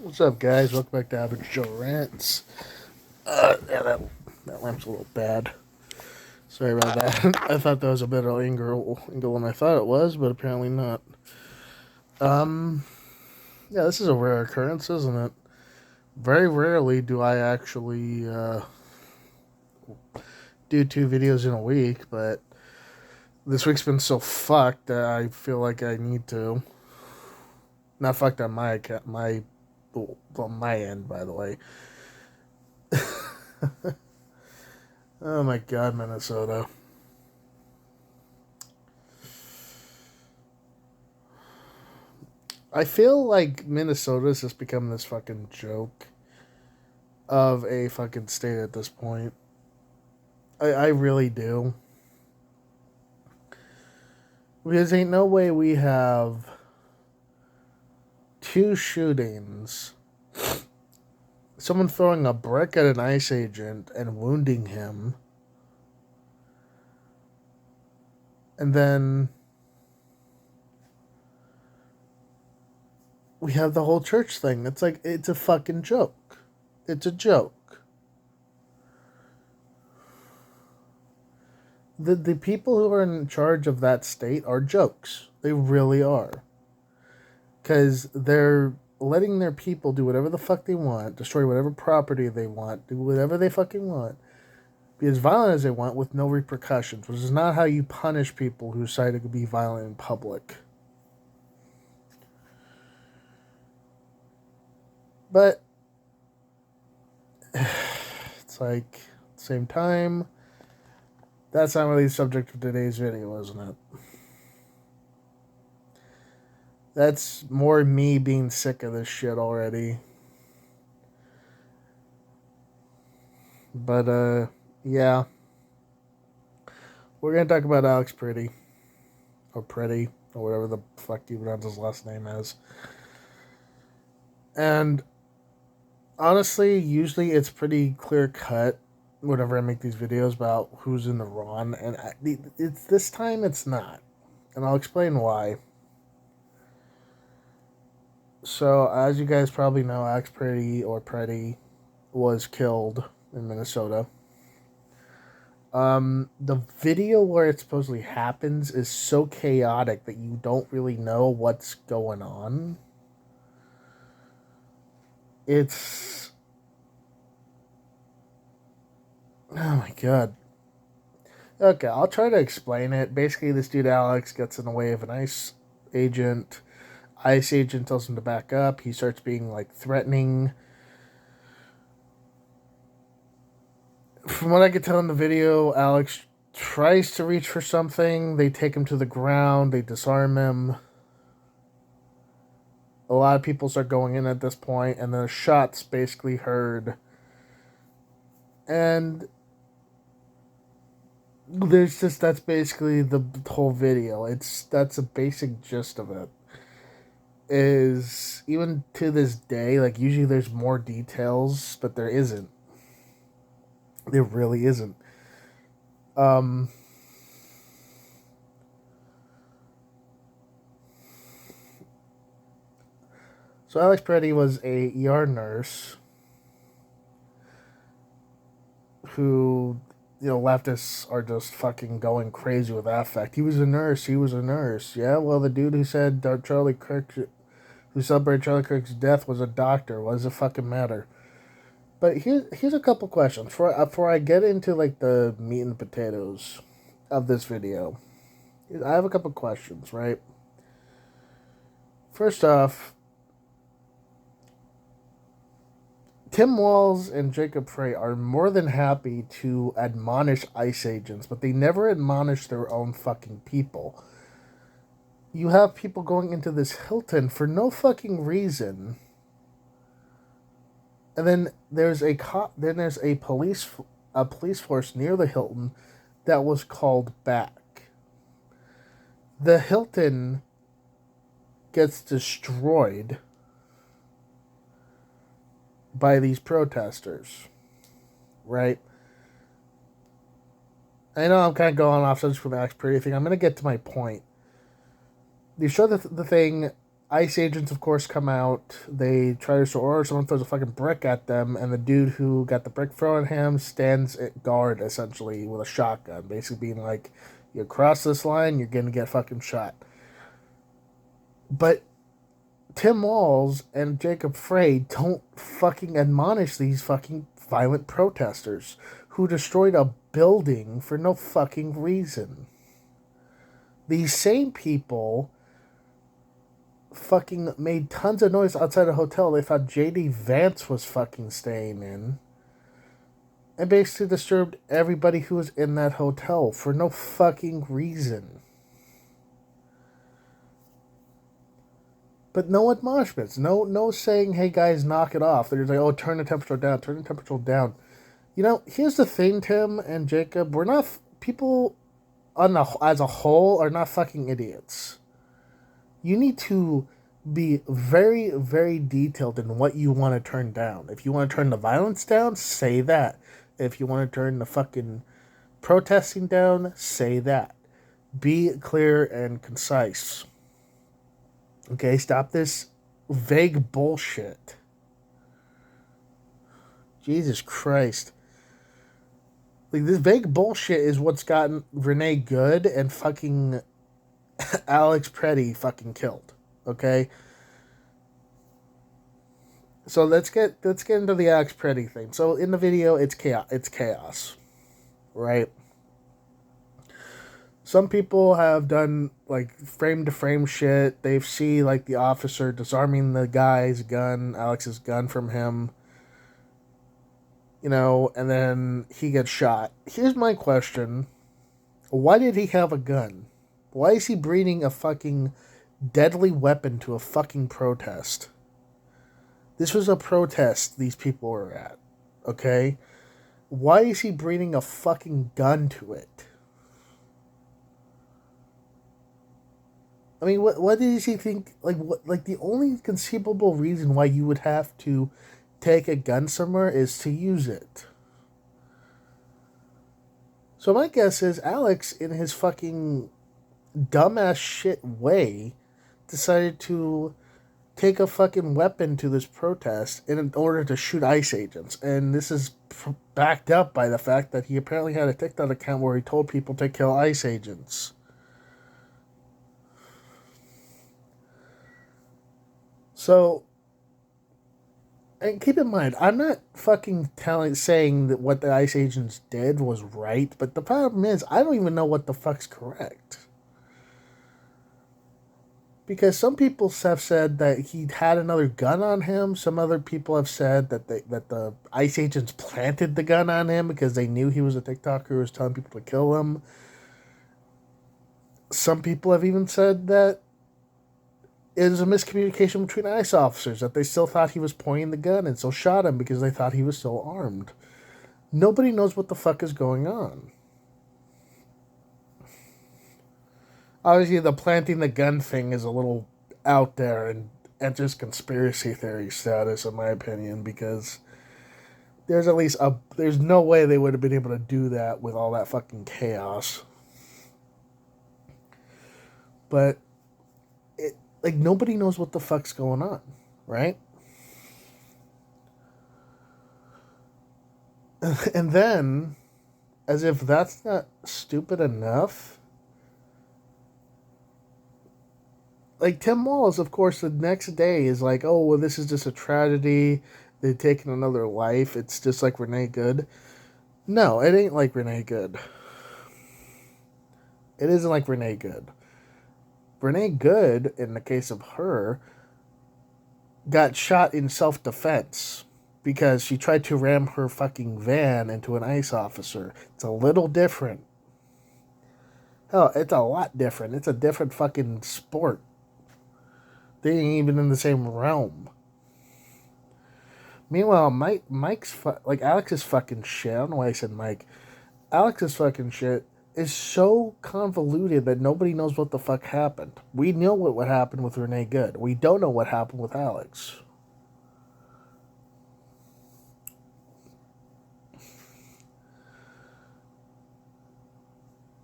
What's up, guys? Welcome back to Average Joe Rants. That lamp's a little bad. Sorry about that. I thought that was a better angle than I thought it was, but apparently not. Um, yeah, this is a rare occurrence, isn't it? Very rarely do I actually do two videos in a week, but this week's been so fucked that I feel like I need to. Not fucked on my account, on my end, by the way. Oh my god, Minnesota. I feel like Minnesota's just become this fucking joke of a fucking state at this point. I really do. Because ain't no way we have two shootings, someone throwing a brick at an ICE agent and wounding him, and then we have the whole church thing. It's like, it's a fucking joke. It's a joke. The people who are in charge of that state are jokes. They really are. Because they're letting their people do whatever the fuck they want, destroy whatever property they want, do whatever they fucking want, be as violent as they want with no repercussions, which is not how you punish people who decide to be violent in public. But it's like, at the same time, that's not really the subject of today's video, isn't it? That's more me being sick of this shit already. But, yeah. We're going to talk about Alex Pretti. Or Pretti. Or whatever the fuck you pronounce his last name as. And honestly, usually it's pretty clear cut whenever I make these videos about who's in the wrong. And it's this time it's not. And I'll explain why. So, as you guys probably know, Alex Pretti was killed in Minnesota. The video where it supposedly happens is so chaotic that you don't really know what's going on. It's... Oh my god. Okay, I'll try to explain it. Basically, this dude Alex gets in the way of an ICE agent. ICE agent tells him to back up. He starts being, like, threatening. From what I could tell in the video, Alex tries to reach for something. They take him to the ground. They disarm him. A lot of people start going in at this point, and the shots basically heard. And that's basically the whole video. That's a basic gist of it. Is even to this day, like, usually there's more details, but there isn't. There really isn't. Um, so Alex Pretti was a ER nurse who, leftists are just fucking going crazy with that fact. He was a nurse. Yeah, well, the dude who said Charlie Kirk, who celebrated Charlie Kirk's death, was a doctor. What does it fucking matter? But here's a couple questions before I get into, like, the meat and potatoes of this video. I have a couple questions, right? First off, Tim Walz and Jacob Frey are more than happy to admonish ICE agents, but they never admonish their own fucking people. You have people going into this Hilton for no fucking reason. And then there's a police force near the Hilton that was called back. The Hilton gets destroyed by these protesters, right? I know I'm kind of going off subject from the Alex Pretti thing. I'm going to get to my point. They show the thing. ICE agents, of course, come out. They try to restore order. Someone throws a fucking brick at them, and the dude who got the brick thrown at him stands at guard, essentially, with a shotgun. Basically being like, you cross this line, you're gonna get fucking shot. But Tim Walz and Jacob Frey don't fucking admonish these fucking violent protesters who destroyed a building for no fucking reason. These same people fucking made tons of noise outside a hotel they thought JD Vance was fucking staying in, and basically disturbed everybody who was in that hotel for no fucking reason. But no admonishments, no saying, hey guys, knock it off. They're just like, oh, turn the temperature down, turn the temperature down. You know, here's the thing, Tim and Jacob, we're not, people as a whole are not fucking idiots. You need to be very, very detailed in what you want to turn down. If you want to turn the violence down, say that. If you want to turn the fucking protesting down, say that. Be clear and concise. Okay, stop this vague bullshit. Jesus Christ. Like, this vague bullshit is what's gotten Renee Good and fucking Alex Pretti fucking killed. Okay? So let's get into the Alex Pretti thing. So in the video, it's chaos. Right? Some people have done like frame to frame shit. They've seen like the officer disarming the guy's gun, Alex's gun, from him. You know, and then he gets shot. Here's my question. Why did he have a gun? Why is he bringing a fucking deadly weapon to a fucking protest? This was a protest these people were at. Okay? Why is he bringing a fucking gun to it? I mean, what does he think? Like the only conceivable reason why you would have to take a gun somewhere is to use it. So my guess is Alex, in his fucking dumbass shit way, decided to take a fucking weapon to this protest in order to shoot ICE agents. And this is backed up by the fact that he apparently had a TikTok account where he told people to kill ICE agents. So, and keep in mind, I'm not fucking saying that what the ICE agents did was right, but the problem is, I don't even know what the fuck's correct. Because some people have said that he had another gun on him. Some other people have said that the ICE agents planted the gun on him because they knew he was a TikToker who was telling people to kill him. Some people have even said that it was a miscommunication between ICE officers, that they still thought he was pointing the gun and still shot him because they thought he was still armed. Nobody knows what the fuck is going on. Obviously, the planting the gun thing is a little out there and enters conspiracy theory status, in my opinion, because there's no way they would have been able to do that with all that fucking chaos. But like, nobody knows what the fuck's going on, right? And then, as if that's not stupid enough, like, Tim Walz, of course, the next day is like, oh, well, this is just a tragedy. They've taken another life. It's just like Renee Good. No, it ain't like Renee Good. It isn't like Renee Good. Renee Good, in the case of her, got shot in self-defense because she tried to ram her fucking van into an ICE officer. It's a little different. Hell, it's a lot different. It's a different fucking sport. They ain't even in the same realm. Meanwhile, Alex's fucking shit. I don't know why I said Mike. Alex's fucking shit is so convoluted that nobody knows what the fuck happened. We know what happened with Renee Good. We don't know what happened with Alex.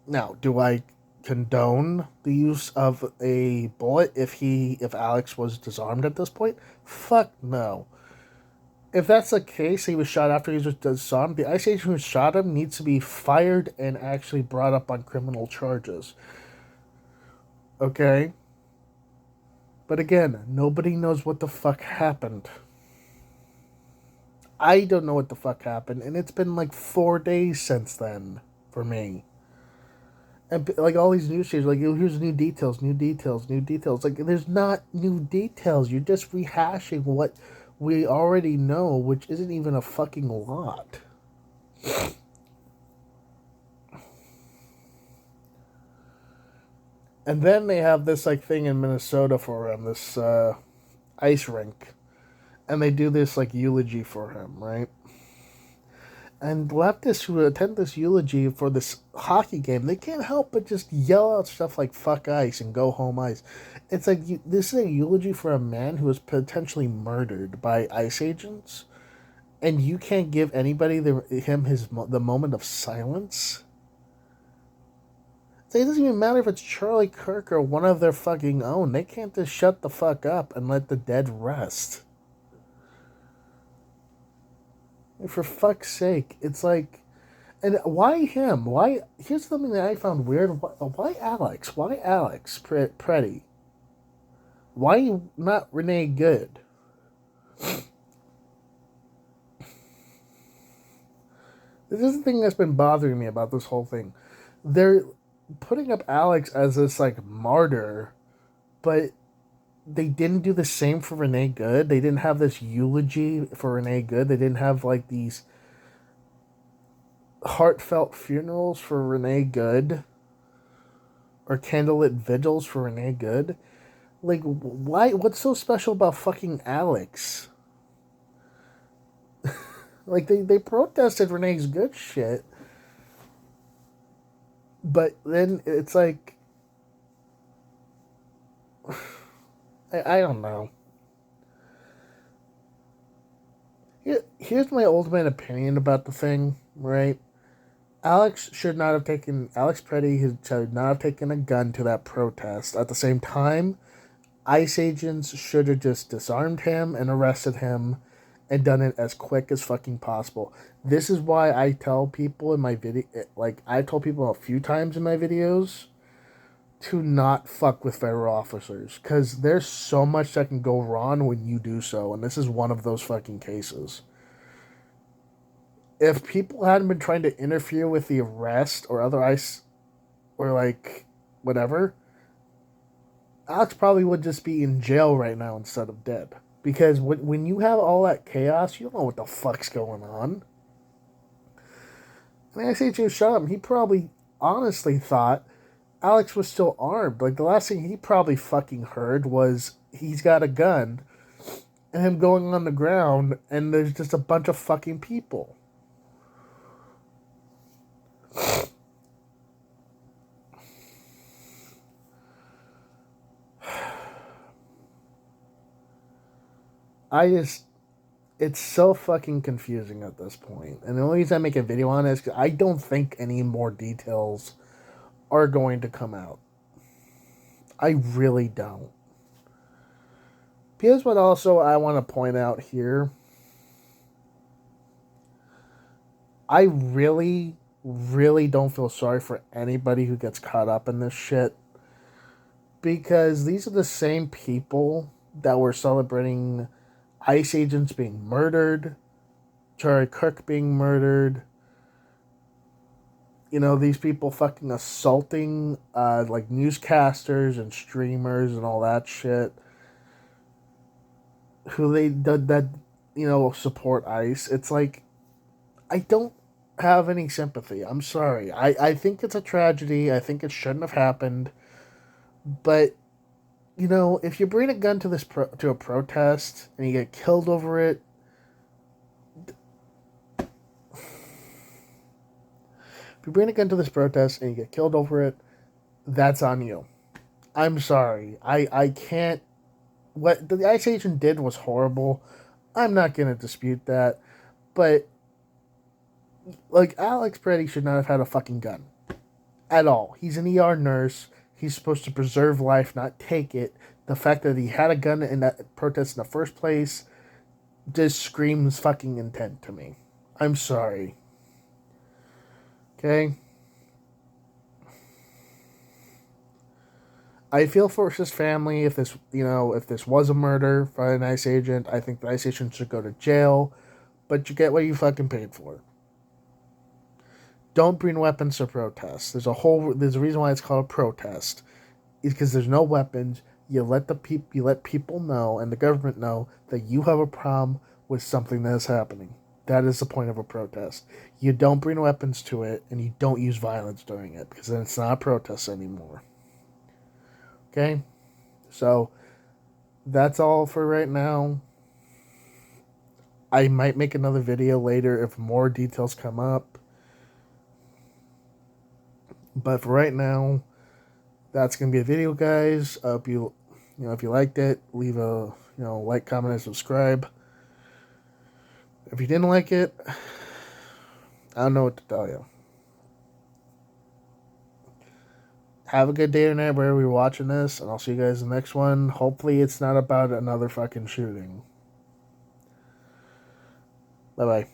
Now, do I condone the use of a bullet if Alex was disarmed at this point? Fuck no. If that's the case, he was shot after he was disarmed. The ICE agent who shot him needs to be fired and actually brought up on criminal charges. Okay? But again, nobody knows what the fuck happened. I don't know what the fuck happened, and it's been like 4 days since then for me. And like all these news changes, like, here's new details, new details, new details. Like, there's not new details. You're just rehashing what we already know, which isn't even a fucking lot. And then they have this like thing in Minnesota for him, this ice rink, and they do this like eulogy for him, right? And leftists who attend this eulogy for this hockey game, they can't help but just yell out stuff like "fuck ice" and "go home ice." It's like this is a eulogy for a man who was potentially murdered by ICE agents, and you can't give anybody the moment of silence. It doesn't even matter if it's Charlie Kirk or one of their fucking own. They can't just shut the fuck up and let the dead rest. For fuck's sake, it's like, and why him? Why? Here's something that I found weird. Why Alex? Why Alex Pretti? Why not Renee Good? This is the thing that's been bothering me about this whole thing. They're putting up Alex as this like martyr, but they didn't do the same for Renee Good. They didn't have this eulogy for Renee Good. They didn't have like these heartfelt funerals for Renee Good or candlelit vigils for Renee Good. Like, why? What's so special about fucking Alex? Like, they protested Renee's Good shit, but then it's like, I don't know. Here's my ultimate opinion about the thing, right? Alex Pretti should not have taken a gun to that protest. At the same time, ICE agents should have just disarmed him and arrested him and done it as quick as fucking possible. This is why I tell people in my video, like, I told people a few times in my videos to not fuck with federal officers, because there's so much that can go wrong when you do so, and this is one of those fucking cases. If people hadn't been trying to interfere with the arrest or other ICE, or like, whatever, Alex probably would just be in jail right now instead of dead. Because when you have all that chaos, you don't know what the fuck's going on. And I say to shot him, he probably honestly thought Alex was still armed. Like, the last thing he probably fucking heard was he's got a gun and him going on the ground and there's just a bunch of fucking people. It's so fucking confusing at this point. And the only reason I make a video on it is because I don't think any more details are going to come out. I really don't. Here's what also I want to point out here. I really, really don't feel sorry for anybody who gets caught up in this shit. Because these are the same people that were celebrating ICE agents being murdered, Charlie Kirk being murdered, you know, these people fucking assaulting like newscasters and streamers and all that shit, who they did that, you know, support ICE. It's like, I don't have any sympathy. I'm sorry. I think it's a tragedy. I think it shouldn't have happened. But, you know, if you bring a gun to to a protest and you get killed over it, if you bring a gun to this protest and you get killed over it, that's on you. I'm sorry. I can't. What the ICE agent did was horrible. I'm not going to dispute that. But, like, Alex Pretti should not have had a fucking gun. at all. He's an ER nurse. He's supposed to preserve life, not take it. The fact that he had a gun in that protest in the first place just screams fucking intent to me. I'm sorry. Okay? I feel for his family if this, if this was a murder by an ICE agent. I think the ICE agent should go to jail, but you get what you fucking paid for. Don't bring weapons to protests. There's a reason why it's called a protest. It's because there's no weapons. You let people know and the government know that you have a problem with something that is happening. That is the point of a protest. You don't bring weapons to it and you don't use violence during it because then it's not a protest anymore. Okay? So that's all for right now. I might make another video later if more details come up. But for right now, that's gonna be a video, guys. Hope you if you liked it, leave a like, comment, and subscribe. If you didn't like it, I don't know what to tell you. Have a good day or night wherever you're watching this, and I'll see you guys in the next one. Hopefully it's not about another fucking shooting. Bye-bye.